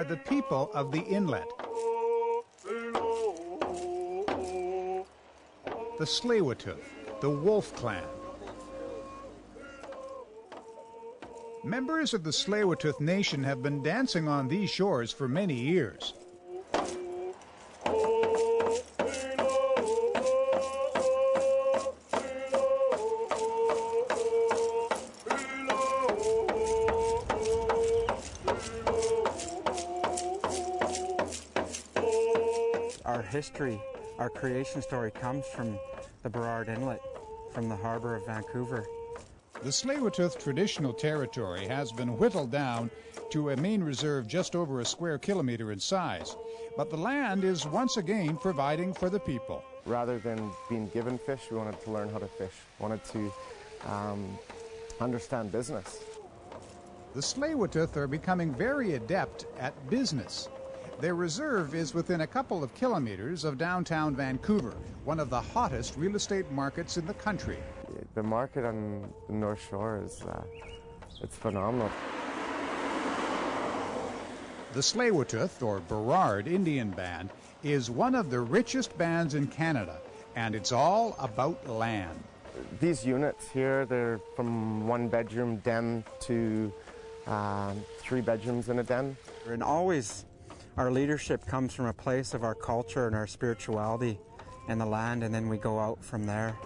are the people of the inlet. The Tsleil-Waututh, the Wolf Clan. Members of the Tsleil-Waututh Nation have been dancing on these shores for many years. Our history, our creation story comes from the Burrard Inlet, from the harbour of Vancouver. The Tsleil-Waututh traditional territory has been whittled down to a main reserve just over a square kilometre in size, but the land is once again providing for the people. Rather than being given fish, we wanted to learn how to fish, wanted to understand business. The Tsleil-Waututh are becoming very adept at business. Their reserve is within a couple of kilometres of downtown Vancouver, one of the hottest real estate markets in the country. The market on the North Shore is it's phenomenal. The Tsleil-Waututh, or Burrard Indian Band, is one of the richest bands in Canada, and it's all about land. These units here, they're from one-bedroom den to 3 bedrooms in a den. And always our leadership comes from a place of our culture and our spirituality and the land, and then we go out from there.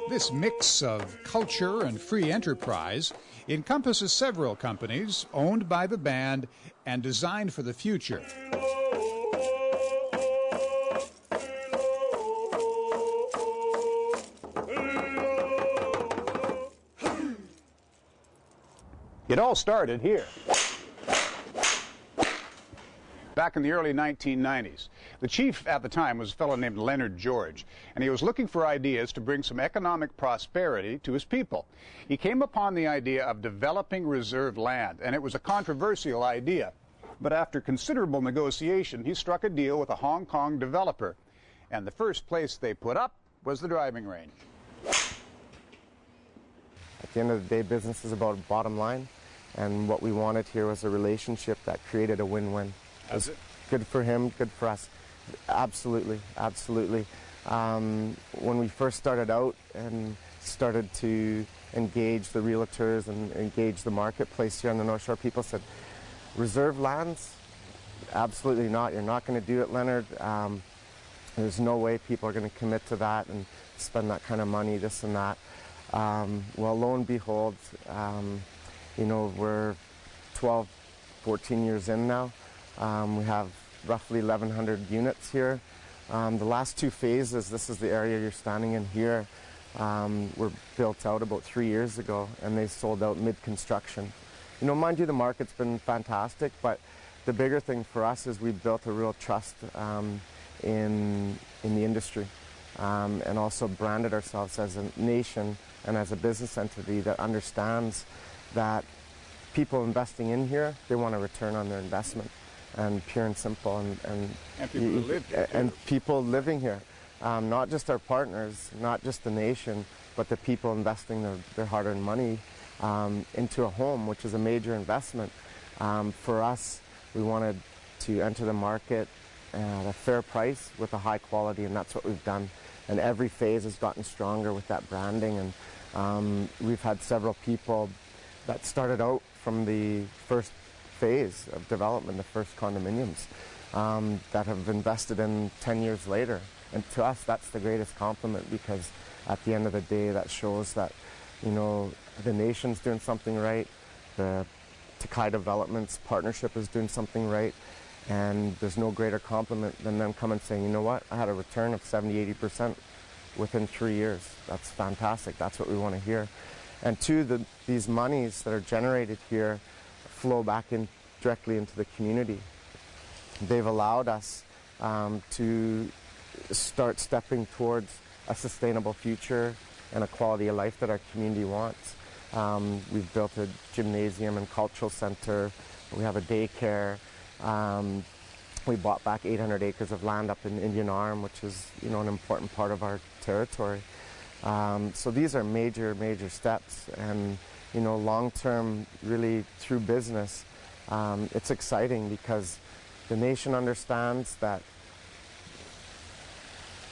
This mix of culture and free enterprise encompasses several companies owned by the band and designed for the future. It all started here. Back in the early 1990s. The chief at the time was a fellow named Leonard George, and he was looking for ideas to bring some economic prosperity to his people. He came upon the idea of developing reserve land, and it was a controversial idea. But after considerable negotiation, he struck a deal with a Hong Kong developer, and the first place they put up was the driving range. At the end of the day, business is about bottom line, and what we wanted here was a relationship that created a win-win. Has it? Good for him, good for us. Absolutely, absolutely. When we first started out and started to engage the realtors and engage the marketplace here on the North Shore, people said, reserve lands? Absolutely not. You're not going to do it, Leonard. There's no way people are going to commit to that and spend that kind of money, this and that. Well, lo and behold, you know, we're 12, 14 years in now. We have roughly 1,100 units here. The last 2 phases, this is the area you're standing in here, were built out about 3 years ago, and they sold out mid-construction. You know, mind you, the market's been fantastic, but the bigger thing for us is we built a real trust in the industry, and also branded ourselves as a nation and as a business entity that understands that people investing in here, they want a return on their investment. And pure and simple, and people who live here, and people living here, not just our partners, not just the nation, but the people investing their hard-earned money into a home, which is a major investment. For us, we wanted to enter the market at a fair price with a high quality, and that's what we've done. And every phase has gotten stronger with that branding, and we've had several people that started out from the first phase of development, the first condominiums, that have invested in 10 years later. And to us, that's the greatest compliment, because at the end of the day, that shows that, you know, the nation's doing something right, the Takaya Development's partnership is doing something right, and there's no greater compliment than them coming and saying, you know what, I had a return of 70–80% within 3 years. That's fantastic. That's what we want to hear. And two, these monies that are generated here flow back in directly into the community. They've allowed us to start stepping towards a sustainable future and a quality of life that our community wants. We've built a gymnasium and cultural center. We have a daycare. We bought back 800 acres of land up in Indian Arm, which is, you know, an important part of our territory. So these are major, major steps, and you know, long-term, really through business, it's exciting because the nation understands that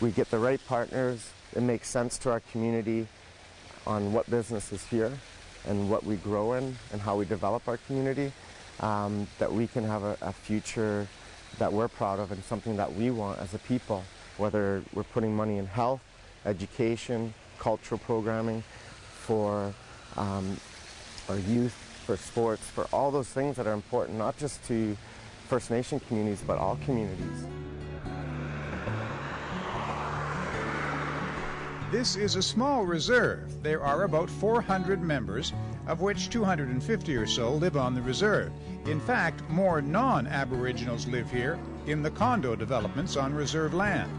we get the right partners. It makes sense to our community on what business is here and what we grow in and how we develop our community, that we can have a future that we're proud of and something that we want as a people, whether we're putting money in health, education, cultural programming, for our youth, for sports, for all those things that are important, not just to First Nation communities, but all communities. This is a small reserve. There are about 400 members, of which 250 or so live on the reserve. In fact, more non-Aboriginals live here in the condo developments on reserve land.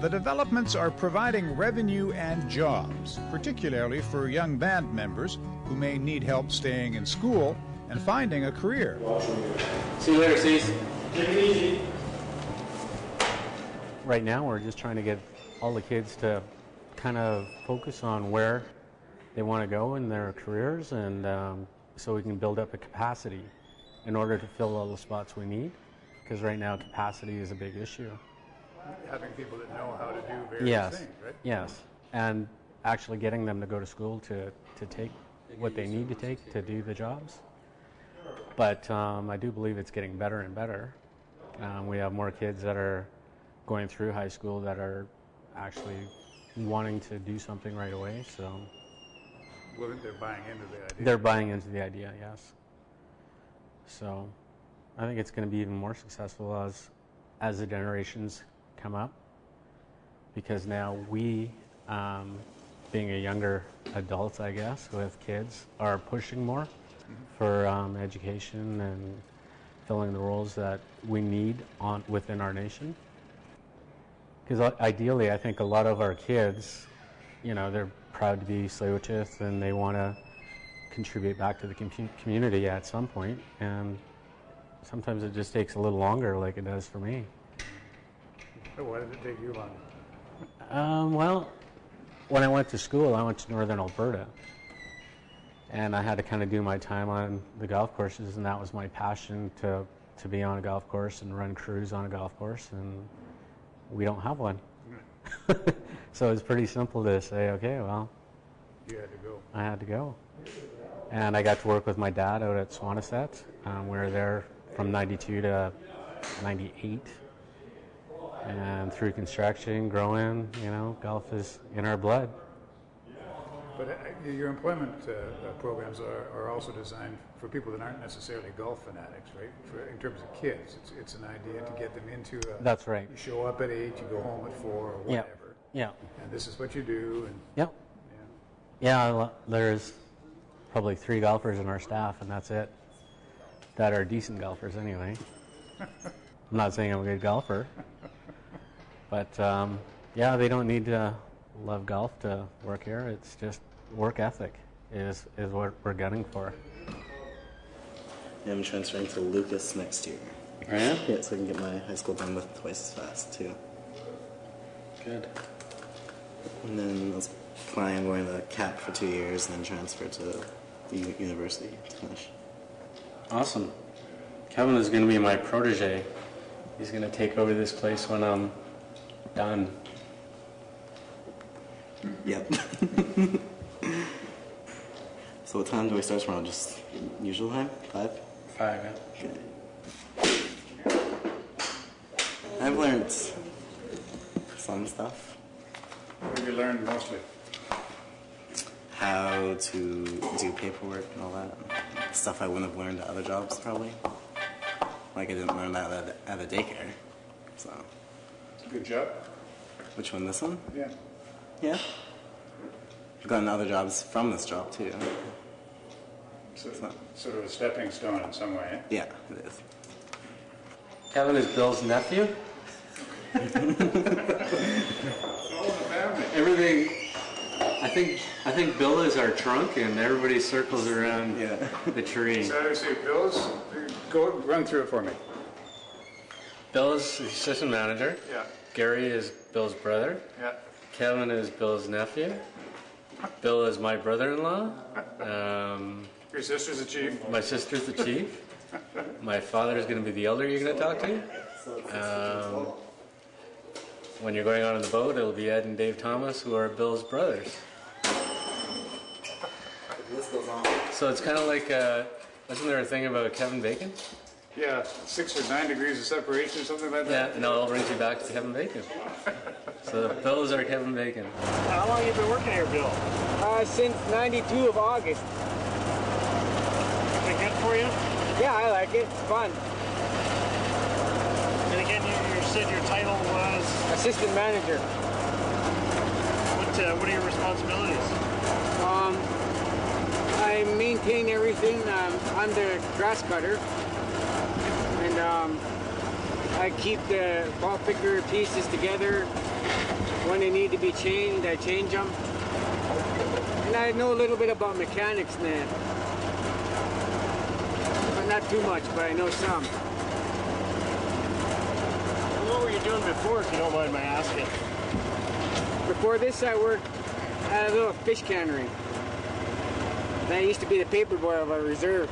The developments are providing revenue and jobs, particularly for young band members who may need help staying in school and finding a career. See you later, Cease. Take it easy. Right now, we're just trying to get all the kids to kind of focus on where they want to go in their careers, and so we can build up a capacity in order to fill all the spots we need, because right now capacity is a big issue. Having people that know how to do various things, right? Yes, and actually getting them to go to school to take what they need to take to do the jobs. But I do believe it's getting better and better. We have more kids that are going through high school that are actually wanting to do something right away, so. Well, they're buying into the idea. They're buying into the idea, yes. So I think it's going to be even more successful as the generations come up, because now we, being a younger adults, I guess, with kids, are pushing more for education and filling the roles that we need within our nation. Because ideally, I think a lot of our kids, you know, they're proud to be Tsleil-Waututh and they want to contribute back to the community at some point, and sometimes it just takes a little longer, like it does for me. So why did it take you long? Well, when I went to school, I went to Northern Alberta, and I had to kind of do my time on the golf courses, and that was my passion, to be on a golf course and run crews on a golf course, and we don't have one. So it's pretty simple to say, okay, well, you had to go. I had to go. And I got to work with my dad out at Swanisset. We were there from 92 to 98. And through construction, growing, you know, golf is in our blood. But your employment programs are also designed for people that aren't necessarily golf fanatics, right? In terms of kids, it's an idea to get them into a... That's right. You show up at 8, you go home at 4, or whatever. Yeah. And this is what you do. And Yep. Yeah, there's probably 3 golfers in our staff, and that's it. That are decent golfers anyway. I'm not saying I'm a good golfer. But, yeah, they don't need to love golf to work here. It's just work ethic is what we're gunning for. Yeah, I'm transferring to Lucas next year. Are you? Yeah, so I can get my high school done with twice as fast, too. Good. And then I was planning on going to CAP for 2 years and then transfer to the university to finish. Awesome. Kevin is going to be my protege. He's going to take over this place when I'm done. Yep. So what time do we start tomorrow? Just usual time? 5? 5, yeah. Okay. I've learned some stuff. what have you learned mostly? How to do paperwork and all that. Stuff I wouldn't have learned at other jobs, probably. Like I didn't learn that at a daycare. So. Good job. Which one, this one? Yeah. Yeah. I've gotten other jobs from this job, too. So, sort of a stepping stone in some way. Yeah, it is. Kevin is Bill's nephew. All in the family. Everything. I think Bill is our trunk, and everybody circles around the tree. So I say, Bill's, go run through it for me. Bill is the assistant manager. Yeah. Gary is Bill's brother. Yeah. Kevin is Bill's nephew. Bill is my brother-in-law. Your sister's a chief? My sister's the chief. My father is going to be the elder you're going to talk to. When you're going on the boat, it'll be Ed and Dave Thomas, who are Bill's brothers. So it's kind of like, wasn't there a thing about Kevin Bacon? Yeah, 6 or 9 degrees of separation or something like that? Yeah, and it all brings you back to Kevin Bacon. So Bill is our Kevin Bacon. How long have you been working here, Bill? Since 92 of August. Is it good for you? Yeah, I like it. It's fun. And again, you said your title was? Assistant manager. What are your responsibilities? I maintain everything. I'm the grass cutter. And I keep the ball picker pieces together. When they need to be changed, I change them. And I know a little bit about mechanics now. But not too much, but I know some. What were you doing before, if you don't mind my asking? Before this, I worked at a little fish cannery. That used to be the paper boy of our reserve.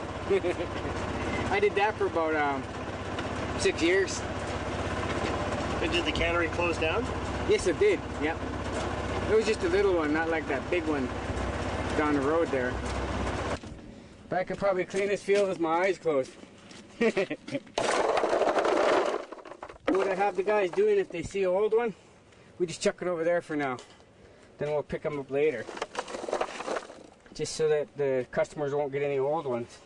I did that for about 6 years. And did the cannery close down? Yes, it did. Yep. It was just a little one, not like that big one down the road there. But I could probably clean this field with my eyes closed. What I have the guys doing, if they see an old one, we just chuck it over there for now. Then we'll pick them up later. Just so that the customers won't get any old ones.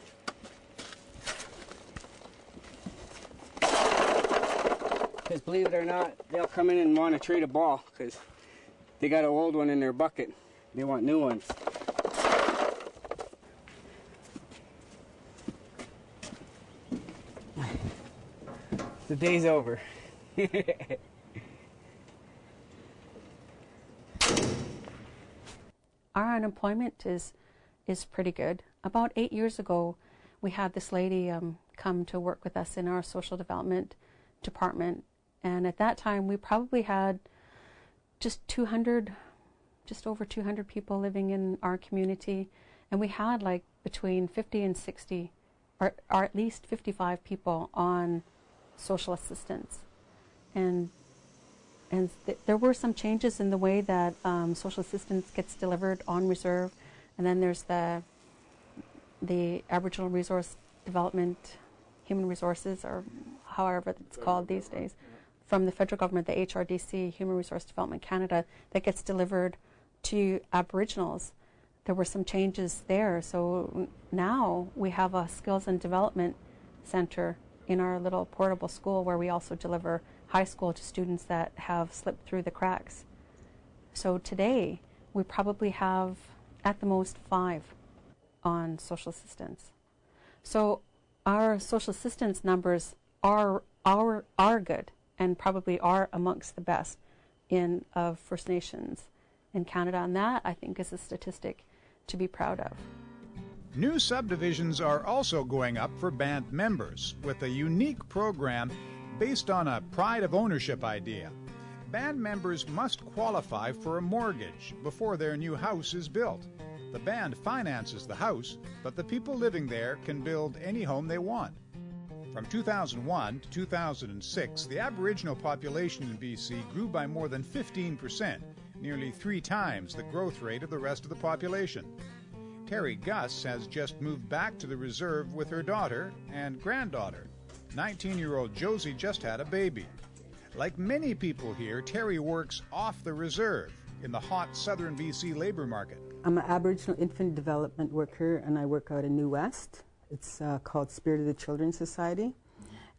Because believe it or not, they'll come in and want to trade a ball because they got an old one in their bucket. They want new ones. The day's over. Our unemployment is pretty good. About 8 years ago, we had this lady come to work with us in our social development department, and at that time we probably had just over 200 people living in our community, and we had like between 50 and 60, or at least 55 people on social assistance, and there were some changes in the way that social assistance gets delivered on reserve, and then there's the Aboriginal Resource Development, Human Resources, or however it's called these days, from the federal government, the HRDC, Human Resource Development Canada, that gets delivered to Aboriginals. There were some changes there, so now we have a skills and development center in our little portable school where we also deliver high school to students that have slipped through the cracks. So today we probably have at the most 5 on social assistance. So our social assistance numbers are good and probably are amongst the best of First Nations in Canada, and that I think is a statistic to be proud of. New subdivisions are also going up for band members with a unique program based on a pride of ownership idea. Band members must qualify for a mortgage before their new house is built. The band finances the house, but the people living there can build any home they want. From 2001 to 2006, the Aboriginal population in BC grew by more than 15%, nearly 3 times the growth rate of the rest of the population. Terry Gus has just moved back to the reserve with her daughter and granddaughter. 19-year-old Josie just had a baby. Like many people here, Terry works off the reserve in the hot southern BC labor market. I'm an Aboriginal infant development worker, and I work out in New West. It's called Spirit of the Children's Society,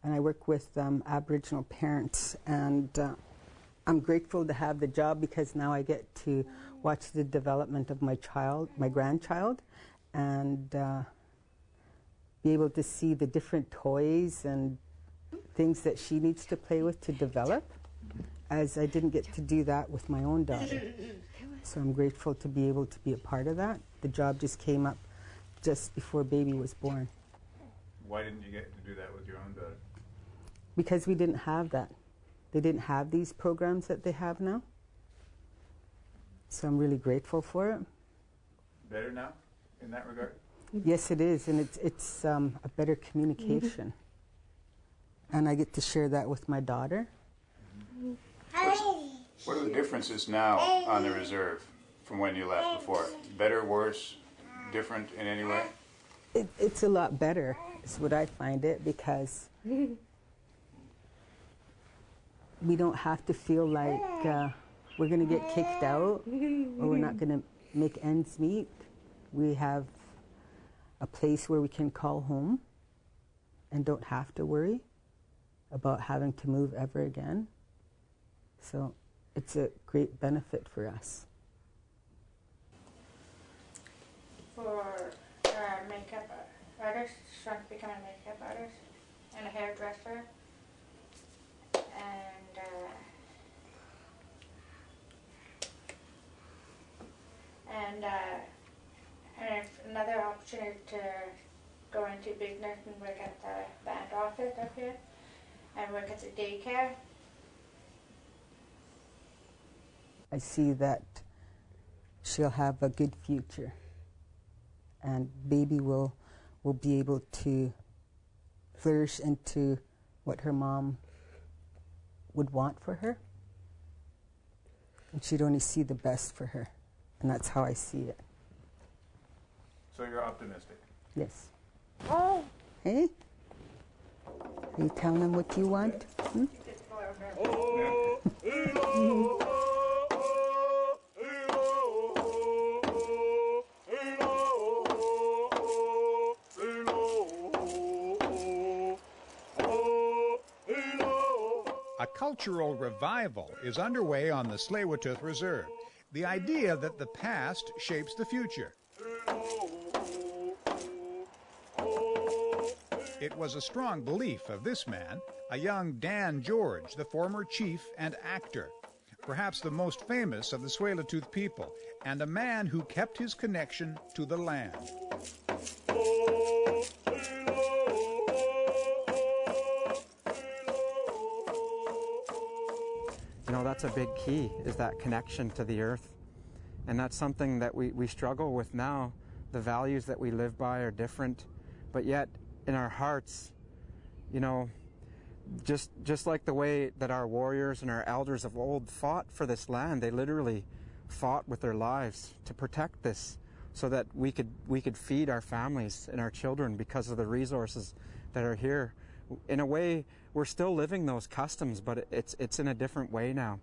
and I work with Aboriginal parents, and I'm grateful to have the job because now I get to watch the development of my grandchild, and be able to see the different toys and things that she needs to play with to develop, as I didn't get to do that with my own daughter. So I'm grateful to be able to be a part of that. The job just came up just before baby was born. Why didn't you get to do that with your own daughter? Because we didn't have that. They didn't have these programs that they have now. So I'm really grateful for it. better now in that regard? Yes, it is, and it's a better communication. And I get to share that with my daughter. What are the differences now on the reserve from when you left before? Better, worse, different in any way? It's a lot better, is what I find it, because we don't have to feel like we're going to get kicked out or we're not going to make ends meet. We have a place where we can call home and don't have to worry about having to move ever again. So it's a great benefit for us. For makeup artist, she wants to become a makeup artist and a hairdresser. And another option is to go into business and work at the band office up here and work at the daycare. I see that she'll have a good future, and baby will be able to flourish into what her mom would want for her, and she'd only see the best for her, and that's how I see it. So you're optimistic? Yes. Hey? Are you telling them what you want? Hmm? A cultural revival is underway on the Tsleil-Waututh Reserve. The idea that the past shapes the future. It was a strong belief of this man, a young Dan George, the former chief and actor, perhaps the most famous of the Tsleil-Waututh people, and a man who kept his connection to the land. You know, that's a big key, is that connection to the earth. And that's something that we struggle with now. The values that we live by are different, but yet in our hearts, you know, just like the way that our warriors and our elders of old fought for this land, they literally fought with their lives to protect this so that we could feed our families and our children because of the resources that are here. In a way, we're still living those customs, but it's in a different way now.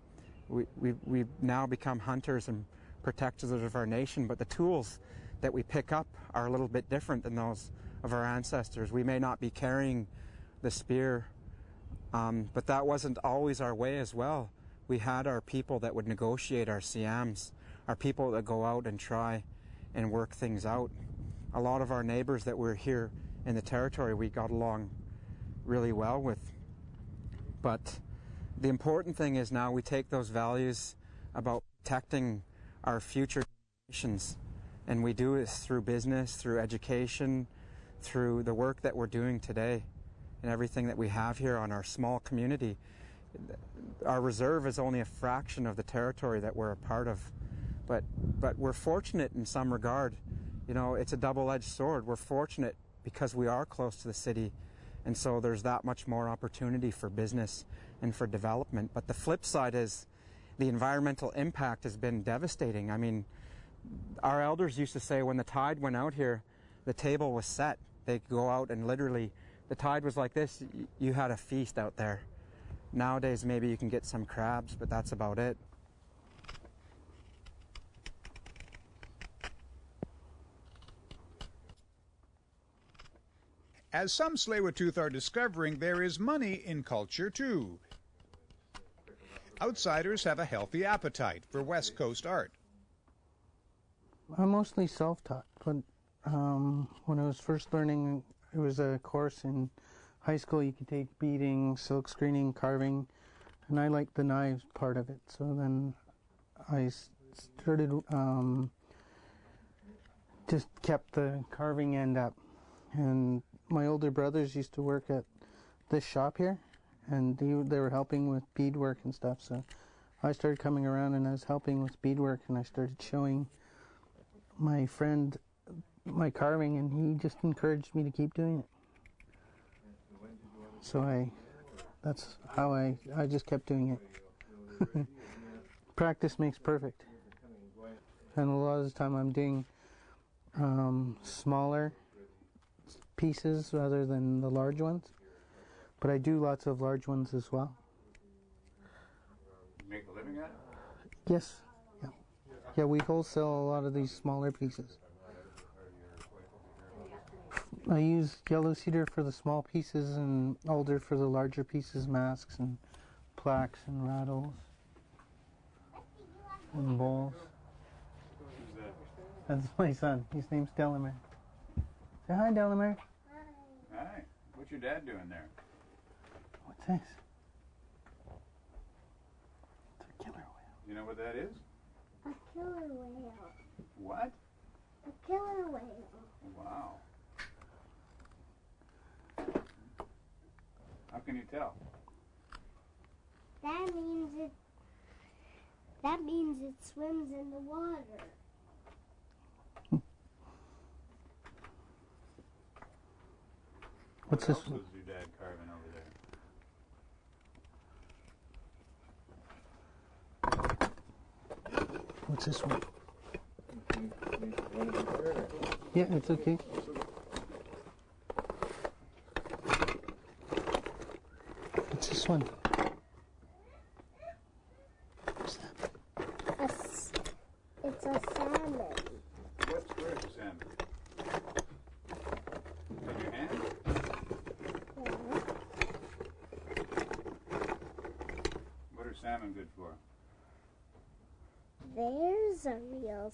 We've now become hunters and protectors of our nation, but the tools that we pick up are a little bit different than those of our ancestors. We may not be carrying the spear, but that wasn't always our way as well. We had our people that would negotiate our CMs, our people that go out and try and work things out. A lot of our neighbors that were here in the territory we got along really well with. But the important thing is now we take those values about protecting our future generations, and we do it through business, through education, through the work that we're doing today and everything that we have here on our small community. Our reserve is only a fraction of the territory that we're a part of, but we're fortunate in some regard. You know, it's a double-edged sword. We're fortunate because we are close to the city, and so there's that much more opportunity for business and for development. But the flip side is the environmental impact has been devastating. I mean, our elders used to say when the tide went out here, the table was set. They'd go out and literally, the tide was like this, you had a feast out there. Nowadays maybe you can get some crabs, but that's about it. As some Tsleil-Waututh are discovering, there is money in culture too. Outsiders have a healthy appetite for West Coast art. I'm mostly self-taught, but when I was first learning, it was a course in high school. You could take beading, silk screening, carving, and I liked the knives part of it. So then I started, just kept the carving end up. And my older brothers used to work at this shop here, and they were helping with beadwork and stuff. So I started coming around and I was helping with beadwork, and I started showing my friend my carving, and he just encouraged me to keep doing it. So that's how I just kept doing it. Practice makes perfect. And a lot of the time I'm doing smaller pieces rather than the large ones. But I do lots of large ones as well. You make a living at it? Yes. Yeah. Yeah, we wholesale a lot of these smaller pieces. I use yellow cedar for the small pieces and alder for the larger pieces, masks and plaques and rattles and bowls. Who's that? That's my son. His name's Delamere. Say hi, Delamere. Hi. What's your dad doing there? What's this? It's a killer whale. You know what that is? A killer whale. What? A killer whale. Wow. How can you tell? That means it swims in the water. What's what this? else was your dad carving over there? What's this one? Yeah, it's okay. What's this one? What's that? It's a salmon. Where's the salmon? In your hand? Yeah. What are salmon good for? There's a real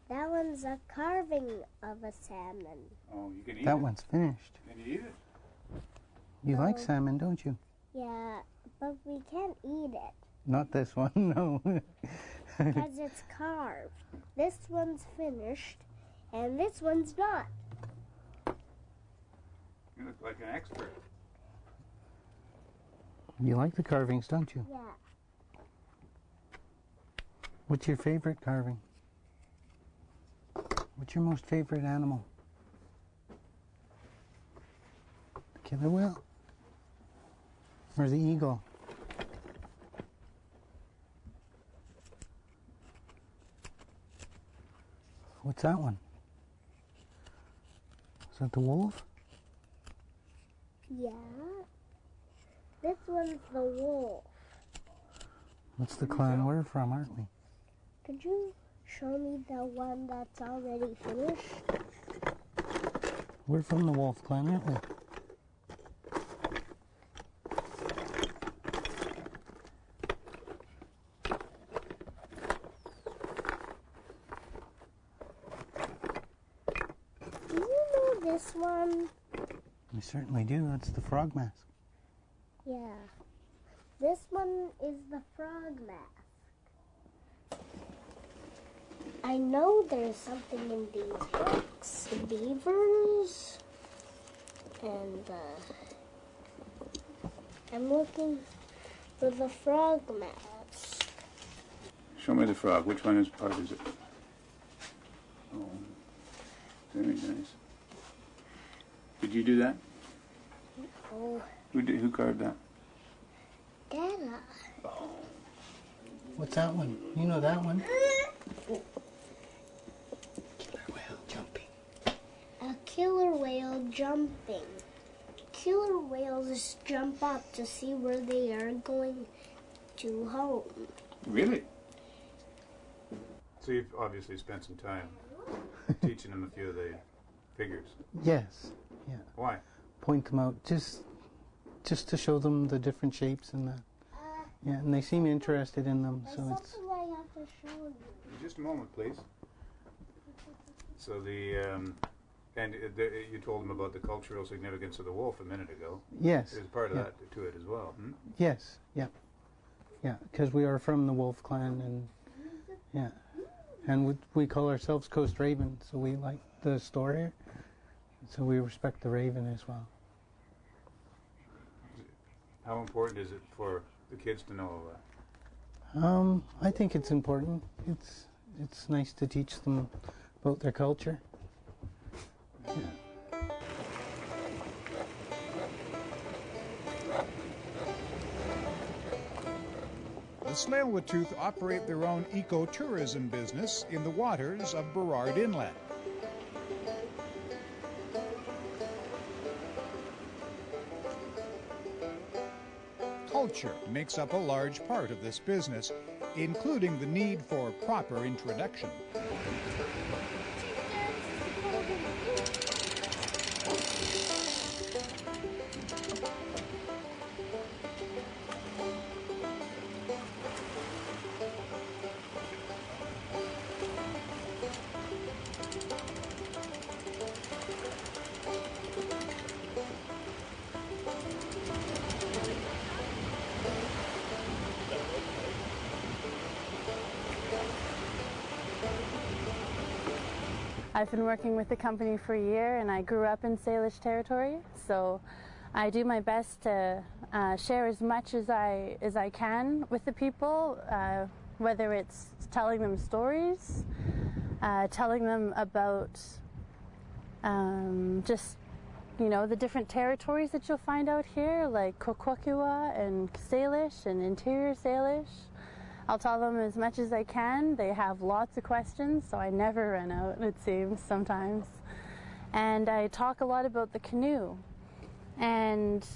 that one's a carving of a salmon. Oh, you can eat it? That one's finished. Can you eat it? You like salmon, don't you? Yeah, but we can't eat it. Not this one, no. Because it's carved. This one's finished, and this one's not. You look like an expert. You like the carvings, don't you? Yeah. What's your favorite carving? What's your most favorite animal? The killer whale? Or the eagle? What's that one? Is that the wolf? Yeah. This one's the wolf. That's the clan we're from, aren't we? Could you show me the one that's already finished? We're from the wolf clan, aren't we? Do you know this one? We certainly do. That's the frog mask. Yeah. This one is the frog mask. I know there's something in these books. Beavers. And I'm looking for the frog mask. Show me the frog. Which one is part is it? Oh, very nice. Did you do that? Oh, Who carved that? Dada. Oh. What's that one? You know that one? A killer whale jumping. Killer whales jump up to see where they are going to home. Really? So you've obviously spent some time teaching them a few of the figures. Yes. Yeah. Why? Point them out just to show them the different shapes and that. Yeah, and they seem interested in them, so There's it's. something I have to show you. Just a moment, please. So you told them about the cultural significance of the wolf a minute ago. Yes. There's part of yeah. that to it as well. Hmm? Yes. Yeah. Yeah, because we are from the wolf clan, and yeah, and we call ourselves Coast Raven, so we like the store here, so we respect the raven as well. How important is it for the kids to know that? I think it's important. It's nice to teach them about their culture. Yeah. The Tsleil-Waututh operate their own ecotourism business in the waters of Burrard Inlet. Culture makes up a large part of this business, including the need for proper introduction. I've been working with the company for a year, and I grew up in Salish territory, so I do my best to share as much as I can with the people, whether it's telling them stories, telling them about just, you know, the different territories that you'll find out here, like Kwakwaka'wakw and Salish and Interior Salish. I'll tell them as much as I can. They have lots of questions, so I never run out, it seems, sometimes. And I talk a lot about the canoe. And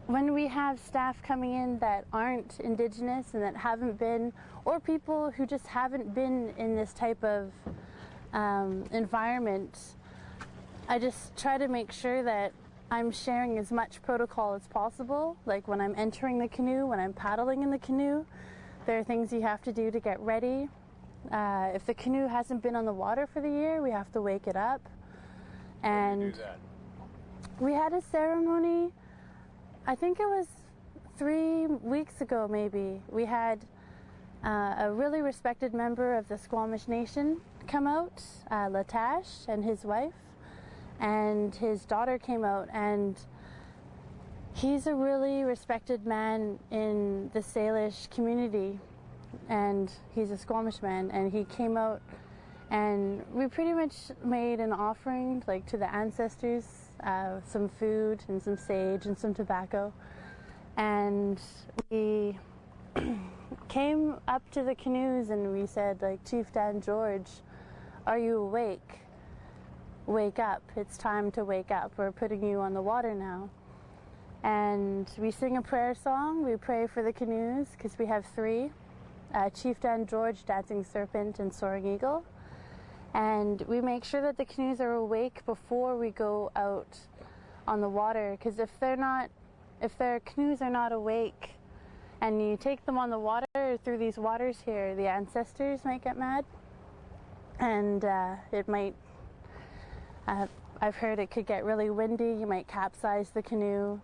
when we have staff coming in that aren't Indigenous and that haven't been, or people who just haven't been in this type of environment, I just try to make sure that I'm sharing as much protocol as possible. Like when I'm entering the canoe, when I'm paddling in the canoe, there are things you have to do to get ready. If the canoe hasn't been on the water for the year, we have to wake it up. And how do you do that? We had a ceremony, I think it was 3 weeks ago maybe. We had a really respected member of the Squamish Nation come out, Latash and his wife, and his daughter came out, and he's a really respected man in the Salish community, and he's a Squamish man, and he came out and we pretty much made an offering, like, to the ancestors, some food and some sage and some tobacco, and we came up to the canoes and we said, like, Chief Dan George, are you awake? Wake up, it's time to wake up, we're putting you on the water now. And we sing a prayer song. We pray for the canoes, because we have 3, Chief Dan George, Dancing Serpent, and Soaring Eagle. And we make sure that the canoes are awake before we go out on the water, because if their canoes are not awake and you take them on the water through these waters here, the ancestors might get mad, and it might, I've heard it could get really windy, you might capsize the canoe.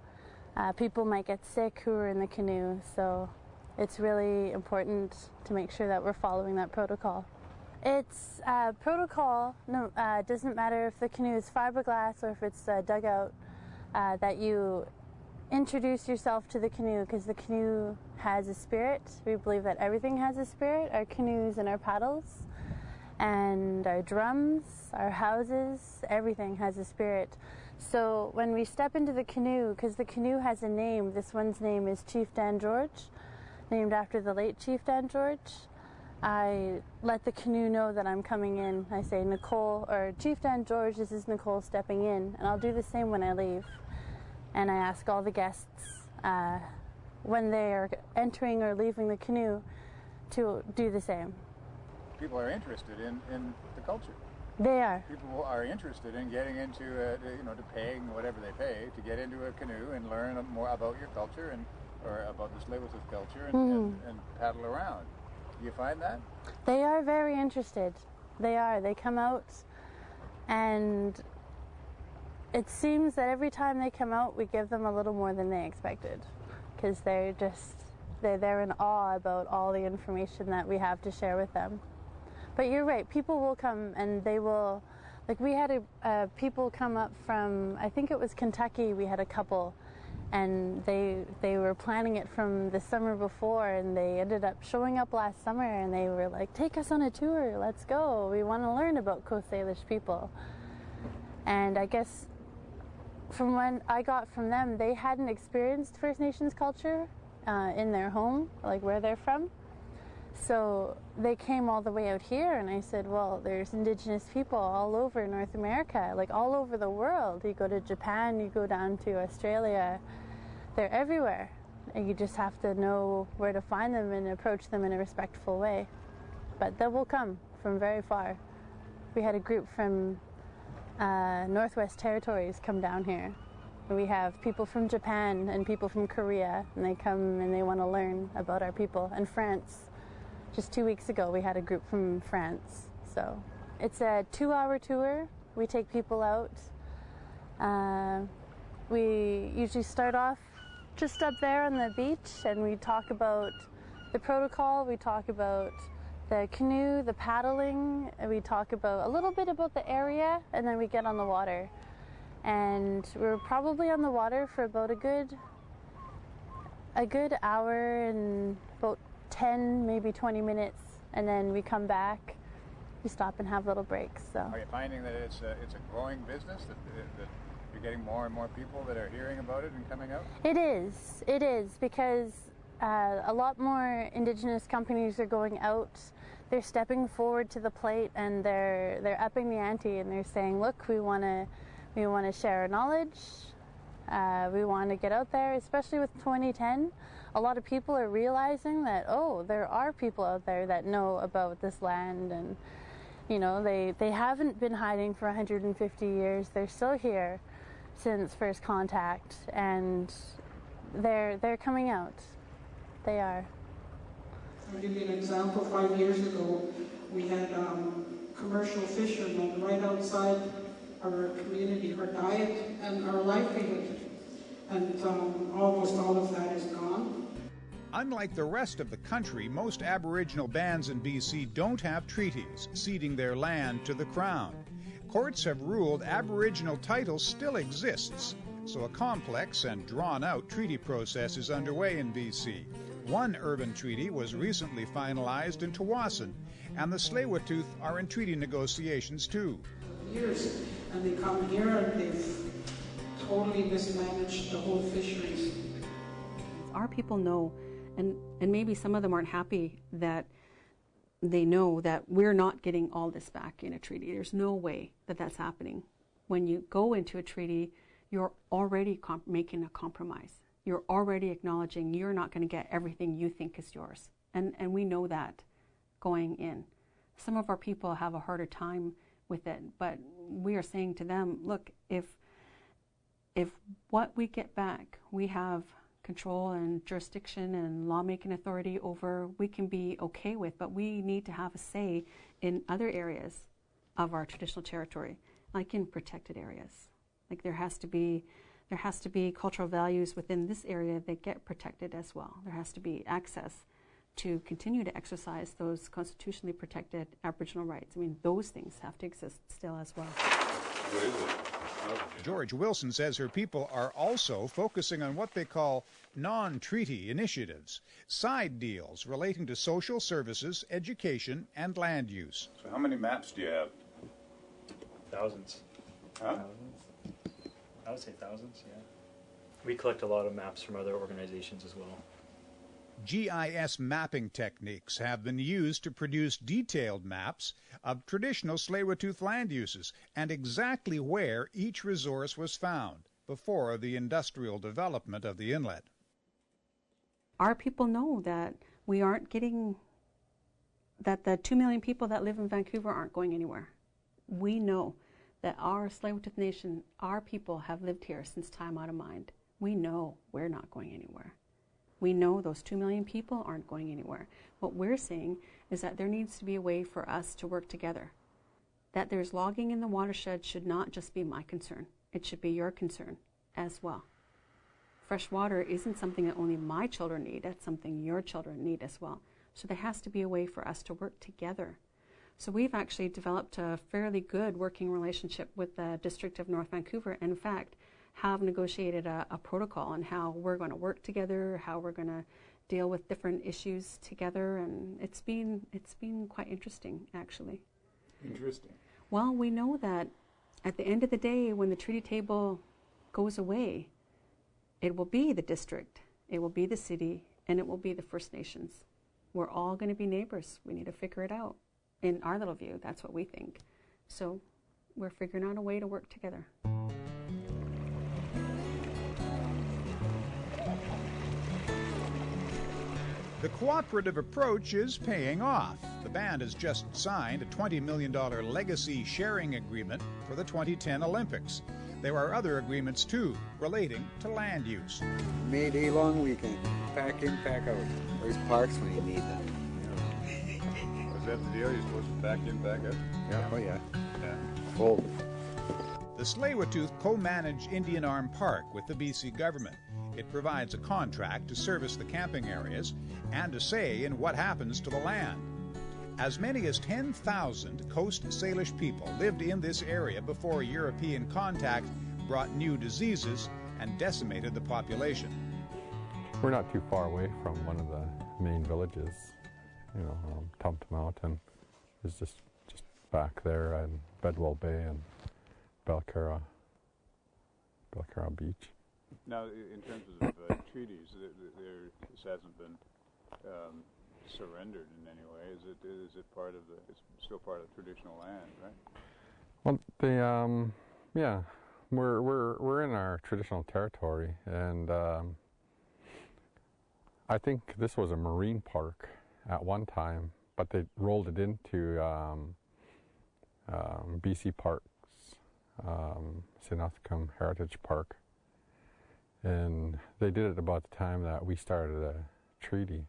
People might get sick who are in the canoe, so it's really important to make sure that we're following that protocol. It's protocol, doesn't matter if the canoe is fiberglass or if it's a dugout, that you introduce yourself to the canoe, because the canoe has a spirit. We believe that everything has a spirit, our canoes and our paddles, and our drums, our houses, everything has a spirit. So when we step into the canoe, because the canoe has a name, this one's name is Chief Dan George, named after the late Chief Dan George, I let the canoe know that I'm coming in. I say, Nicole, or Chief Dan George, this is Nicole stepping in, and I'll do the same when I leave. And I ask all the guests when they are entering or leaving the canoe to do the same. People are interested in the culture. They are. People are interested in getting into, to paying whatever they pay to get into a canoe and learn more about your culture or about the Tsleil-Waututh culture and paddle around. Do you find that? They are very interested. They are. They come out, and it seems that every time they come out, we give them a little more than they expected, because they're in awe about all the information that we have to share with them. But you're right, people will come and they will, like we had people come up from, I think it was Kentucky, we had a couple, And they were planning it from the summer before, and they ended up showing up last summer, and they were like, take us on a tour, let's go. We want to learn about Coast Salish people. And I guess from when I got from them, they hadn't experienced First Nations culture in their home, like where they're from. So they came all the way out here, and I said, well, there's Indigenous people all over North America, like all over the world. You go to Japan, you go down to Australia, they're everywhere. And you just have to know where to find them and approach them in a respectful way. But they will come from very far. We had a group from Northwest Territories come down here. We have people from Japan and people from Korea, and they come and they want to learn about our people. And France. Just 2 weeks ago, we had a group from France. So it's a 2-hour tour. We take people out. We usually start off just up there on the beach, and we talk about the protocol. We talk about the canoe, the paddling. And we talk about a little bit about the area, and then we get on the water. And we're probably on the water for about a good hour and about 10, maybe 20 minutes, and then we come back. We stop and have little breaks. So. Are you finding that it's a growing business, that you're getting more and more people that are hearing about it and coming out? It is, because a lot more Indigenous companies are going out. They're stepping forward to the plate, and they're upping the ante, and they're saying, look, we want to share our knowledge. We want to get out there, especially with 2010. A lot of people are realizing that, oh, there are people out there that know about this land, and you know, they haven't been hiding for 150 years. They're still here since first contact, and they're coming out. They are. I'll give you an example. 5 years ago, we had commercial fishermen right outside our community, our diet and our livelihood. And almost all of that is gone. Unlike the rest of the country, most Aboriginal bands in BC don't have treaties ceding their land to the Crown. Courts have ruled Aboriginal title still exists, so a complex and drawn-out treaty process is underway in BC. One urban treaty was recently finalized in Tsawwassen, and the Tsleil-Waututh are in treaty negotiations too. Years, and they come here and they've totally mismanaged the whole fisheries. Our people know, and maybe some of them aren't happy that they know that we're not getting all this back in a treaty. There's no way that that's happening. When you go into a treaty, you're already making a compromise. You're already acknowledging you're not going to get everything you think is yours. And we know that going in. Some of our people have a harder time with it, but we are saying to them, look, if what we get back, we have control and jurisdiction and lawmaking authority over, we can be okay with, but we need to have a say in other areas of our traditional territory, like in protected areas. Like there has to be cultural values within this area that get protected as well. There has to be access to continue to exercise those constitutionally protected Aboriginal rights. I mean, those things have to exist still as well. What is it? George Wilson says her people are also focusing on what they call non-treaty initiatives, side deals relating to social services, education, and land use. So how many maps do you have? Thousands. Huh? Thousands. I would say thousands, yeah. We collect a lot of maps from other organizations as well. GIS mapping techniques have been used to produce detailed maps of traditional Tsleil-Waututh land uses and exactly where each resource was found before the industrial development of the inlet. Our people know that we aren't getting, that the 2 million people that live in Vancouver aren't going anywhere. We know that our Tsleil-Waututh Nation, our people have lived here since time out of mind. We know we're not going anywhere. We know those 2 million people aren't going anywhere. What we're saying is that there needs to be a way for us to work together. That there's logging in the watershed should not just be my concern. It should be your concern as well. Fresh water isn't something that only my children need. That's something your children need as well. So there has to be a way for us to work together. So we've actually developed a fairly good working relationship with the District of North Vancouver. In fact, have negotiated a protocol on how we're going to work together, how we're going to deal with different issues together, and it's been quite interesting, actually. Interesting. Well, we know that at the end of the day, when the treaty table goes away, it will be the district, it will be the city, and it will be the First Nations. We're all going to be neighbors. We need to figure it out. In our little view, that's what we think. So we're figuring out a way to work together. The cooperative approach is paying off. The band has just signed a $20 million legacy sharing agreement for the 2010 Olympics. There are other agreements, too, relating to land use. May Day long weekend. Pack in, pack out. There's parks when you need them. Is that the deal? You're supposed to pack in, pack out? Yeah, oh yeah. Yeah. Full. The Tsleil-Waututh co-manage Indian Arm Park with the BC government. It provides a contract to service the camping areas and a say in what happens to the land. As many as 10,000 Coast Salish people lived in this area before European contact brought new diseases and decimated the population. We're not too far away from one of the main villages. You know, Tumpt Mountain is just back there, and Bedwell Bay and Belcarra Beach. Now, in terms of treaties, this hasn't been surrendered in any way. Is it part of it's still part of traditional land, right? Well, yeah, we're in our traditional territory, and I think this was a marine park at one time, but they rolled it into BC Parks, Tsleil-Waututh Heritage Park, and they did it about the time that we started a treaty.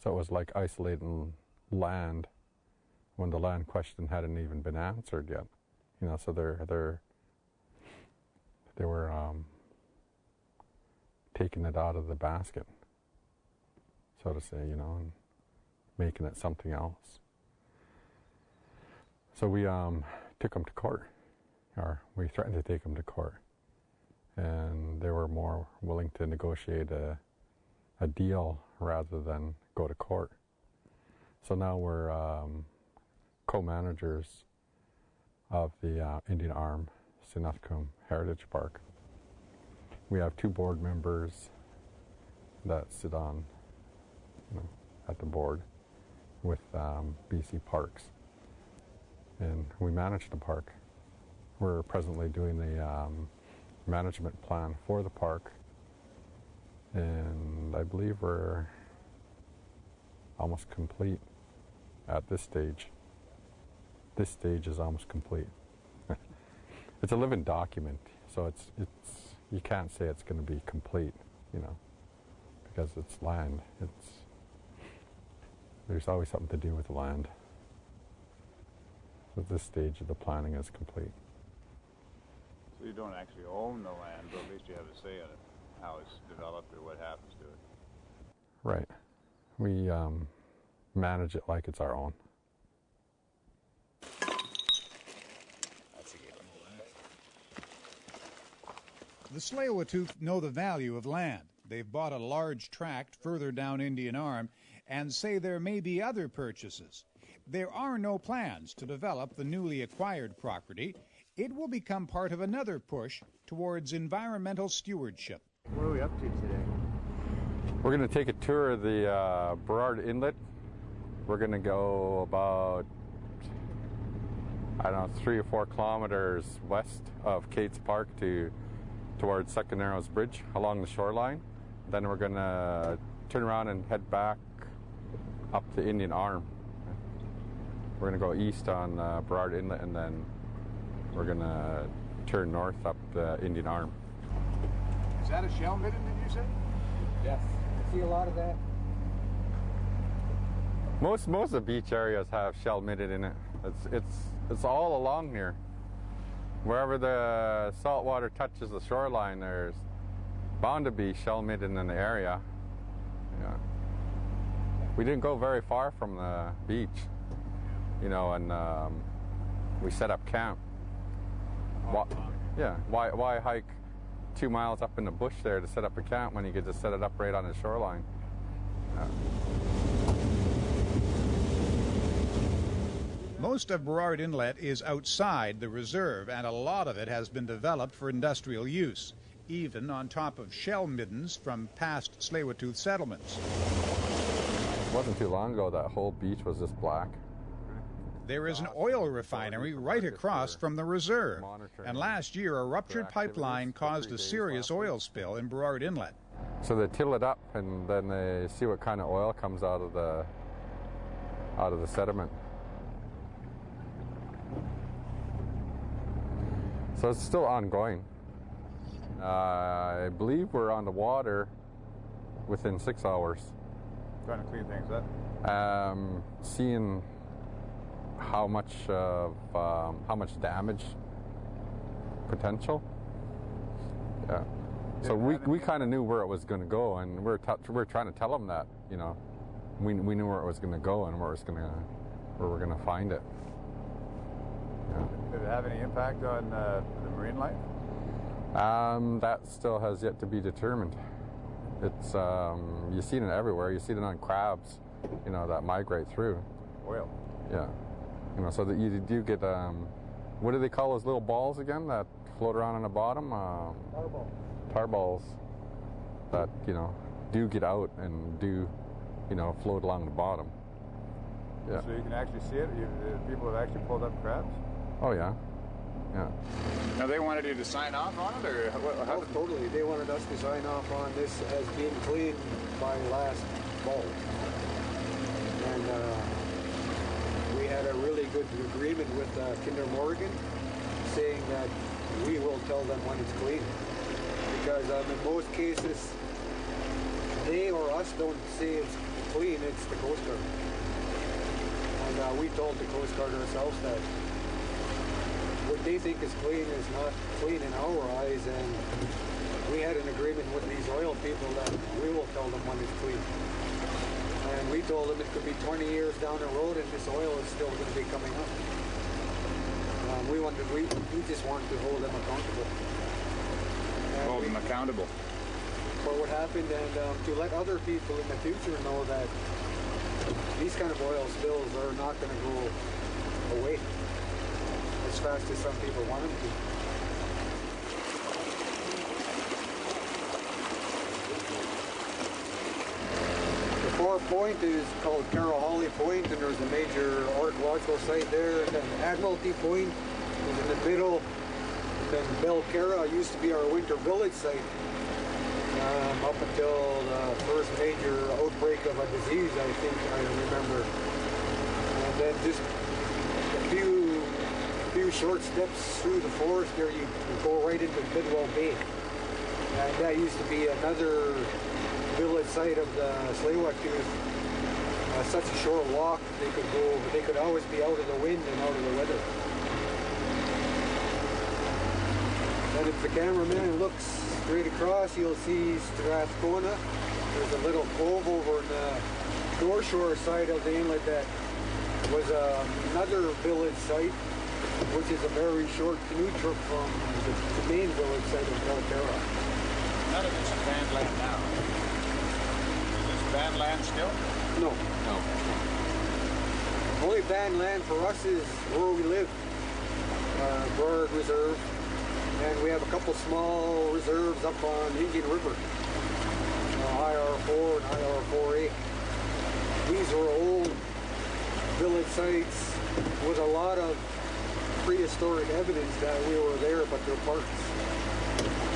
So it was like isolating land when the land question hadn't even been answered yet. You know, so they were taking it out of the basket, so to say, you know, and making it something else. So we took them to court, or we threatened to take them to court, and they were more willing to negotiate a deal rather than go to court. So now we're co-managers of the Indian Arm Tsleil-Waututh Heritage Park. We have 2 board members that sit on, you know, at the board with BC Parks, and we manage the park. We're presently doing the management plan for the park, and I believe we're almost complete at this stage. This stage is almost complete. It's a living document, so it's you can't say it's going to be complete, you know, because it's land. There's always something to do with the land. But this stage of the planning is complete. So you don't actually own the land, but at least you have a say in it, how it's developed or what happens to it. Right. We manage it like it's our own. The Tsleil-Waututh know the value of land. They've bought a large tract further down Indian Arm and say there may be other purchases. There are no plans to develop the newly acquired property. It will become part of another push towards environmental stewardship. What are we up to today? We're going to take a tour of the Burrard Inlet. We're going to go about, I don't know, 3 or 4 kilometers west of Kate's Park towards Second Narrows Bridge along the shoreline. Then we're going to turn around and head back up the Indian Arm. We're going to go east on Burrard Inlet, and then we're going to turn north up the Indian Arm. Is that a shell midden, did you say? Yes. I see a lot of that. Most of the beach areas have shell midden in it. It's all along here. Wherever the salt water touches the shoreline, there's bound to be shell midden in the area. Yeah. We didn't go very far from the beach, you know, and we set up camp. Why hike 2 miles up in the bush there to set up a camp when you could just set it up right on the shoreline. Most of Burrard Inlet is outside the reserve, and a lot of it has been developed for industrial use, even on top of shell middens from past Tsleil-Waututh settlements. It wasn't too long ago that whole beach was just black. There is an oil refinery right across from the reserve, and last year a ruptured pipeline caused a serious oil spill in Burrard Inlet. So they till it up, and then they see what kind of oil comes out of the sediment. So it's still ongoing. I believe we're on the water within 6 hours. Trying to clean things up. Seeing how much damage potential. Yeah. So we kind of knew where it was going to go, and we're trying to tell them that, you know, we knew where it was going to go and where we're going to find it. Yeah. Did it have any impact on the marine life? That still has yet to be determined. It's you see it everywhere. You see it on crabs, you know, that migrate through. Oil. Yeah. You know, so that you do get what do they call those little balls again that float around on the bottom? Tar balls that, you know, do get out and do, you know, float along the bottom. Yeah. So you can actually see it? People have actually pulled up crabs? Oh, yeah. Yeah. Now, they wanted you to sign off on it, or how totally. They wanted us to sign off on this as being cleaned by last fall. And we had a really good agreement with Kinder Morgan saying that we will tell them when it's clean. Because in most cases, they or us don't say it's clean, it's the Coast Guard. And we told the Coast Guard ourselves that what they think is clean is not clean in our eyes, and we had an agreement with these oil people that we will tell them when it's clean. And we told them it could be 20 years down the road and this oil is still going to be coming up. We just wanted to hold them accountable. Hold them accountable for what happened, and to let other people in the future know that these kind of oil spills are not going to go away as fast as some people want them to. The far point is called Carroll Point, and there's a major archaeological site there, and then Admiralty Point is in the middle. Then Belcarra used to be our winter village site up until the first major outbreak of a disease, I think I remember. And then just a few short steps through the forest there, you go right into Bidwell Bay. And that used to be another village site of the Tsleil-Waututh. Such a short walk they could go, but they could always be out of the wind and out of the weather. And if the cameraman looks straight across, you'll see Strathcona. There's a little cove over on the North Shore side of the inlet that was another village site, which is a very short canoe trip from the main village site of Belcarra. None of this is banned land now. Is this banned land still? No. No. Only banned land for us is where we live, Burrard Reserve. And we have a couple small reserves up on Indian River, IR4 and IR4A. These were old village sites with a lot of prehistoric evidence that we were there, but they're parks.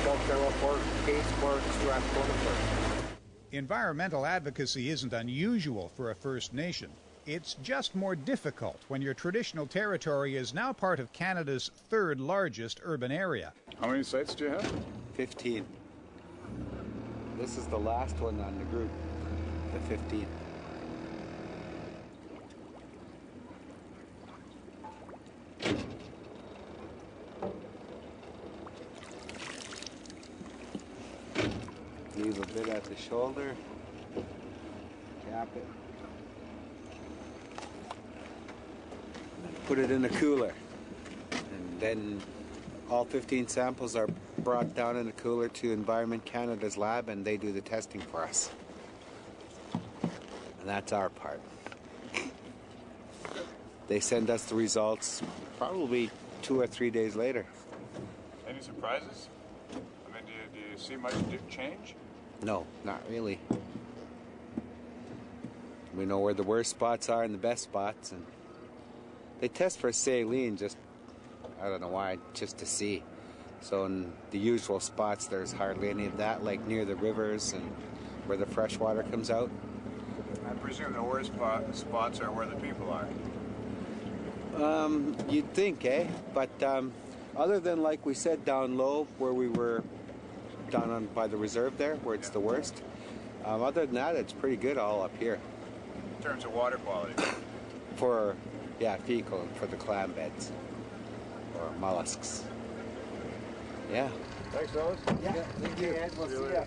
Belcarra Park, Case Park, Strathcona Park. Environmental advocacy isn't unusual for a First Nation. It's just more difficult when your traditional territory is now part of Canada's third largest urban area. How many sites do you have? 15. This is the last one on the group, the 15. Leave a bit at the shoulder, cap it. Put it in a cooler, and then all 15 samples are brought down in a cooler to Environment Canada's lab, and they do the testing for us. And that's our part. They send us the results probably 2 or 3 days later. Any surprises? I mean, do you see much change? No, not really. We know where the worst spots are and the best spots, and they test for saline just, I don't know why, just to see. So in the usual spots, there's hardly any of that, like near the rivers and where the fresh water comes out. I presume the worst spots are where the people are. You'd think, eh? But other than, like we said, down low, where we were down on by the reserve there, where it's the worst, other than that, it's pretty good all up here. In terms of water quality? For, yeah, fecal, for the clam beds, or mollusks. Yeah. Thanks, fellas. Yeah, thank you. We'll see ya.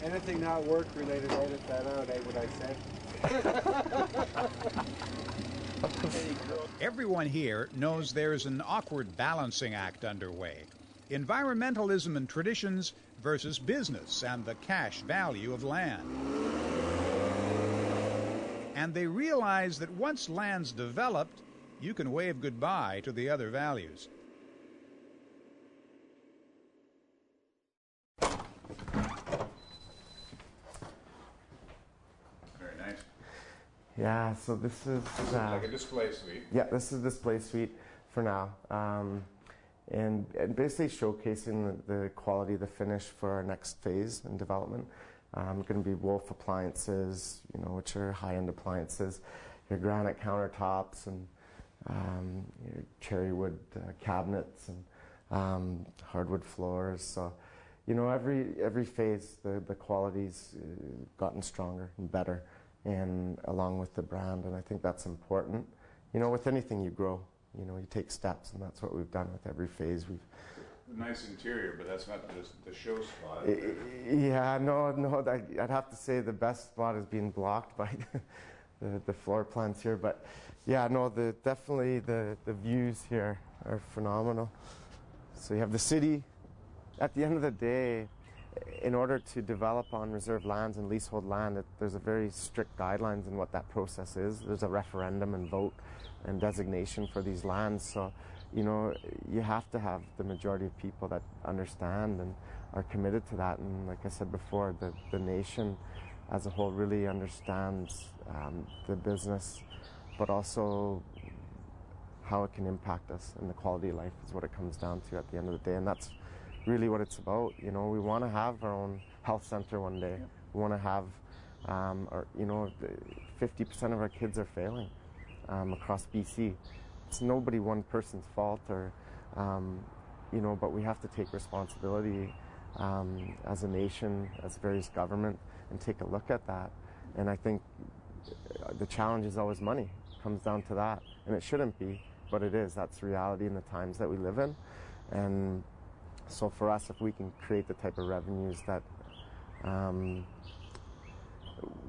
Anything not work-related, edit that out, eh, what I said. Everyone here knows there's an awkward balancing act underway. Environmentalism and traditions versus business and the cash value of land. And they realize that once land's developed, you can wave goodbye to the other values. Very nice. Yeah, so this is... like a display suite. Yeah, this is a display suite for now. And basically showcasing the quality of the finish for our next phase in development. Going to be Wolf appliances, you know, which are high-end appliances, your granite countertops and your cherry wood cabinets and hardwood floors. So, you know, every phase the quality's gotten stronger and better, and along with the brand, and I think that's important. You know, with anything you grow, you know, you take steps, and that's what we've done with every phase. We've nice interior, but that's not just the show spot. Yeah, no, I'd have to say the best spot is being blocked by the floor plans here. But yeah, no, definitely the views here are phenomenal. So you have the city. At the end of the day, in order to develop on reserve lands and leasehold land, there's a very strict guidelines in what that process is. There's a referendum and vote and designation for these lands. So, you know, you have to have the majority of people that understand and are committed to that. And like I said before, the nation as a whole really understands the business, but also how it can impact us, and the quality of life is what it comes down to at the end of the day. And that's really what it's about. You know, we want to have our own health center one day. We want to have, you know, 50% of our kids are failing across BC. It's nobody one person's fault, or you know, but we have to take responsibility as a nation, as various government, and take a look at that. And I think the challenge is always money. It comes down to that, and it shouldn't be, but it is. That's reality in the times that we live in. And so for us, if we can create the type of revenues that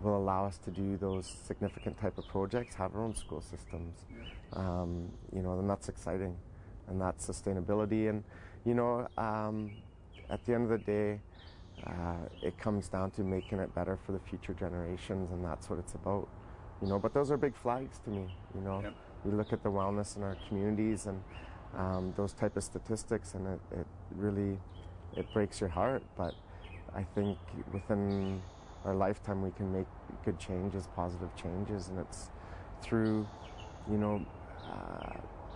will allow us to do those significant type of projects, have our own school systems, you know, then that's exciting, and that's sustainability. And, you know, at the end of the day, it comes down to making it better for the future generations, and that's what it's about, you know. But those are big flags to me, you know. Yep. We look at the wellness in our communities and those type of statistics, and it really breaks your heart. But I think within our lifetime we can make good changes, positive changes, and it's through, you know,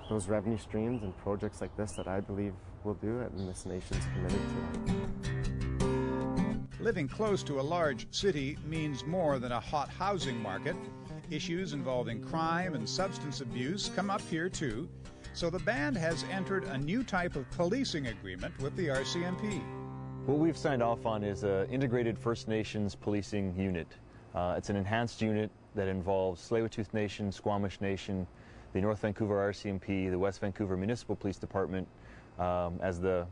those revenue streams and projects like this that I believe will do it, and this nation's committed to it. Living close to a large city means more than a hot housing market. Issues involving crime and substance abuse come up here too, so the band has entered a new type of policing agreement with the RCMP. What we've signed off on is an integrated First Nations policing unit. It's an enhanced unit that involves Tsleil-Waututh Nation, Squamish Nation, the North Vancouver RCMP, the West Vancouver Municipal Police Department as the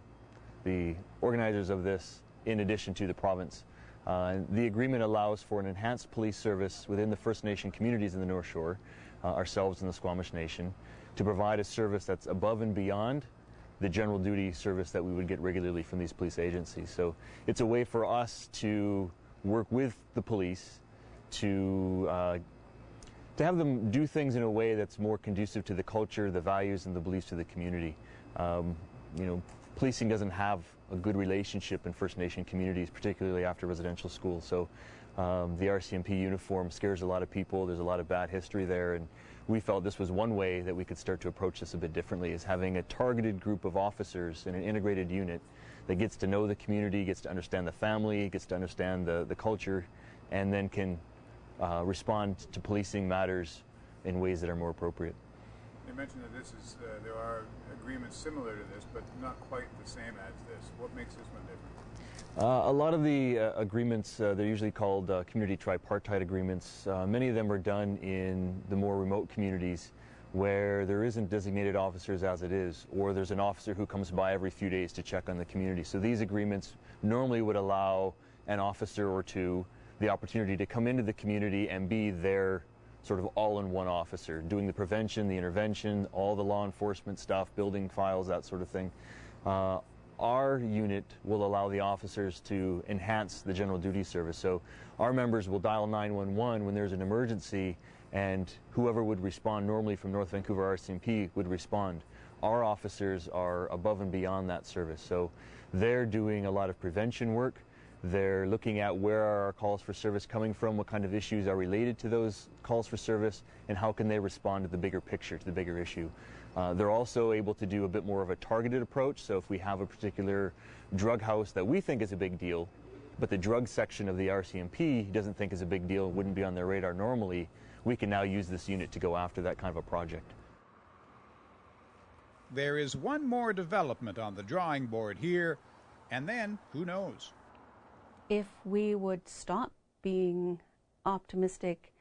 organizers of this, in addition to the province. The agreement allows for an enhanced police service within the First Nation communities in the North Shore, ourselves and the Squamish Nation, to provide a service that's above and beyond the general duty service that we would get regularly from these police agencies. So it's a way for us to work with the police to have them do things in a way that's more conducive to the culture, the values, and the beliefs of the community. You know, policing doesn't have a good relationship in First Nation communities, particularly after residential schools. So the RCMP uniform scares a lot of people. There's a lot of bad history there, and we felt this was one way that we could start to approach this a bit differently, is having a targeted group of officers in an integrated unit that gets to know the community, gets to understand the family, gets to understand the culture, and then can respond to policing matters in ways that are more appropriate. You mentioned that this is, there are agreements similar to this, but not quite the same as this. What makes this one different? A lot of the agreements, they're usually called community tripartite agreements. Many of them are done in the more remote communities where there isn't designated officers as it is, or there's an officer who comes by every few days to check on the community. So these agreements normally would allow an officer or two the opportunity to come into the community and be their sort of all-in-one officer, doing the prevention, the intervention, all the law enforcement stuff, building files, that sort of thing. Our unit will allow the officers to enhance the general duty service. So our members will dial 911 when there's an emergency, and whoever would respond normally from North Vancouver RCMP would respond. Our officers are above and beyond that service. So they're doing a lot of prevention work. They're looking at where are our calls for service coming from, what kind of issues are related to those calls for service, and how can they respond to the bigger picture, to the bigger issue. They're also able to do a bit more of a targeted approach. So if we have a particular drug house that we think is a big deal, but the drug section of the RCMP doesn't think is a big deal, wouldn't be on their radar normally, we can now use this unit to go after that kind of a project. There is one more development on the drawing board here, and then who knows? If we would stop being optimistic,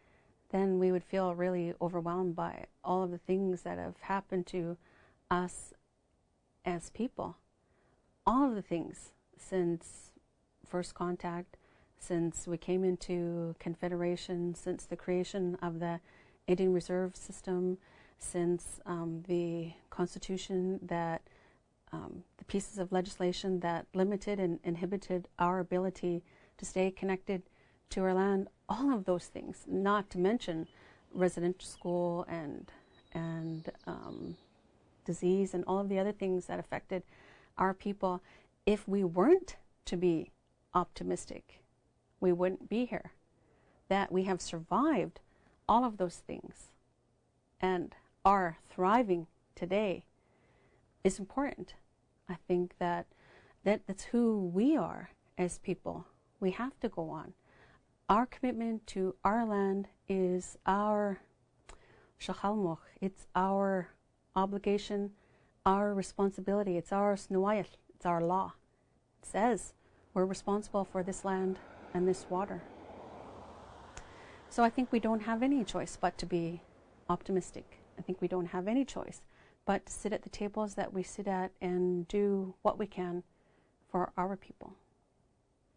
then we would feel really overwhelmed by all of the things that have happened to us as people. All of the things since first contact, since we came into Confederation, since the creation of the Indian Reserve System, since the Constitution that the pieces of legislation that limited and inhibited our ability to stay connected to our land, all of those things, not to mention residential school and disease and all of the other things that affected our people. If we weren't to be optimistic, we wouldn't be here. That we have survived all of those things and are thriving today is important. I think that's who we are as people. We have to go on. Our commitment to our land is our shachalmoch. It's our obligation, our responsibility. It's our snuyat. It's our law. It says we're responsible for this land and this water. So I think we don't have any choice but to be optimistic. I think we don't have any choice but to sit at the tables that we sit at and do what we can for our people.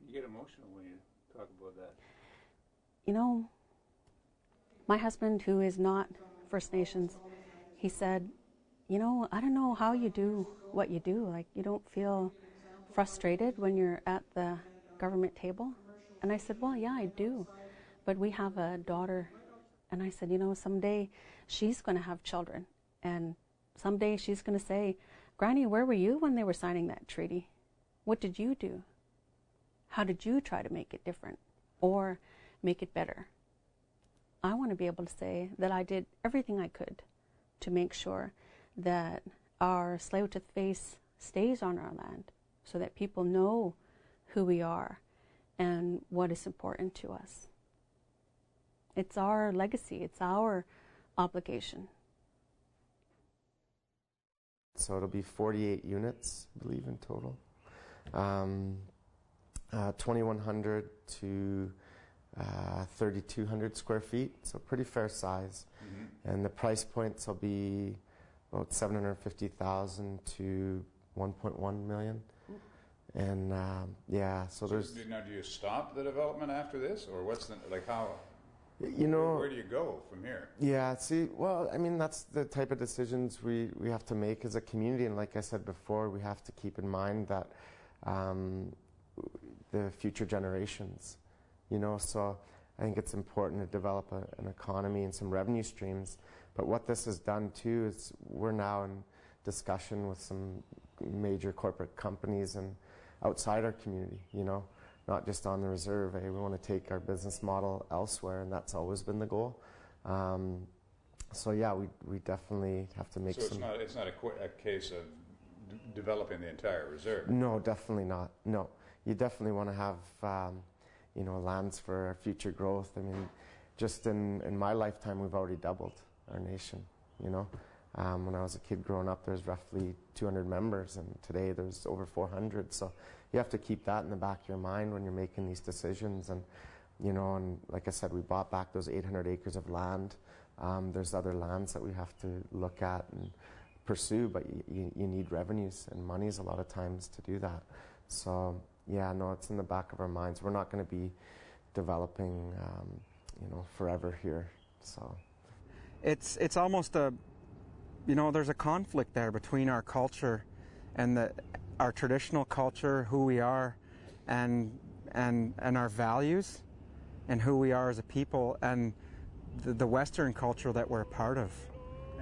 You get emotional when you talk about that. You know, my husband, who is not First Nations, he said, you know, I don't know how you do what you do. Like, you don't feel frustrated when you're at the government table? And I said, well, yeah, I do. But we have a daughter. And I said, you know, someday she's going to have children. And someday she's going to say, Granny, where were you when they were signing that treaty? What did you do? How did you try to make it different or make it better? I want to be able to say that I did everything I could to make sure that our Tsleil-Waututh face stays on our land so that people know who we are and what is important to us. It's our legacy. It's our obligation. So it'll be 48 units, I believe, in total. 2,100 to 3,200 square feet, so pretty fair size. Mm-hmm. And the price points will be about 750,000 to 1.1 million. And yeah, so there's... Now, do you stop the development after this, or what's the, like how? You know, where do you go from here? Yeah, see, well, I mean, that's the type of decisions we have to make as a community. And like I said before, we have to keep in mind that the future generations, you know, so I think it's important to develop an economy and some revenue streams. But what this has done too is we're now in discussion with some major corporate companies and outside our community, you know, not just on the reserve. We want to take our business model elsewhere, and that's always been the goal. So yeah, we definitely have to make some... So it's not a case of developing the entire reserve? No, definitely not. No. You definitely want to have, you know, lands for future growth. I mean, just in my lifetime, we've already doubled our nation, you know. When I was a kid growing up, there's roughly 200 members, and today there's over 400. So you have to keep that in the back of your mind when you're making these decisions. And, you know, and like I said, we bought back those 800 acres of land. There's other lands that we have to look at and pursue, but you need revenues and monies a lot of times to do that. So, yeah, no, it's in the back of our minds. We're not going to be developing, you know, forever here. So it's almost a, you know, there's a conflict there between our culture and our traditional culture, who we are, and our values, and who we are as a people, and the Western culture that we're a part of,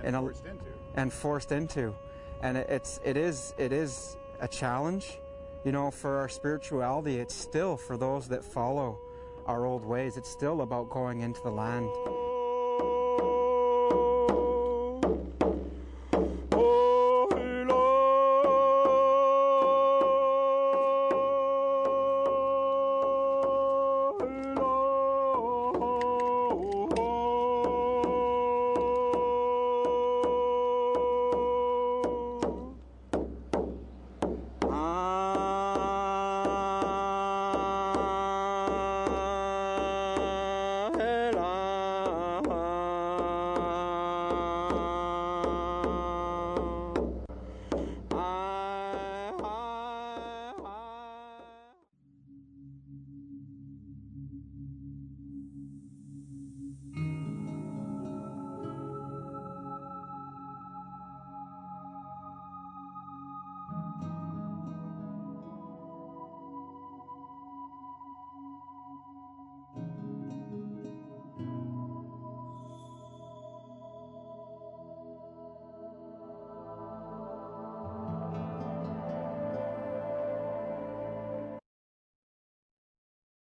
and forced into. And forced into, and it is a challenge, you know, for our spirituality. It's still, for those that follow our old ways, it's still about going into the land.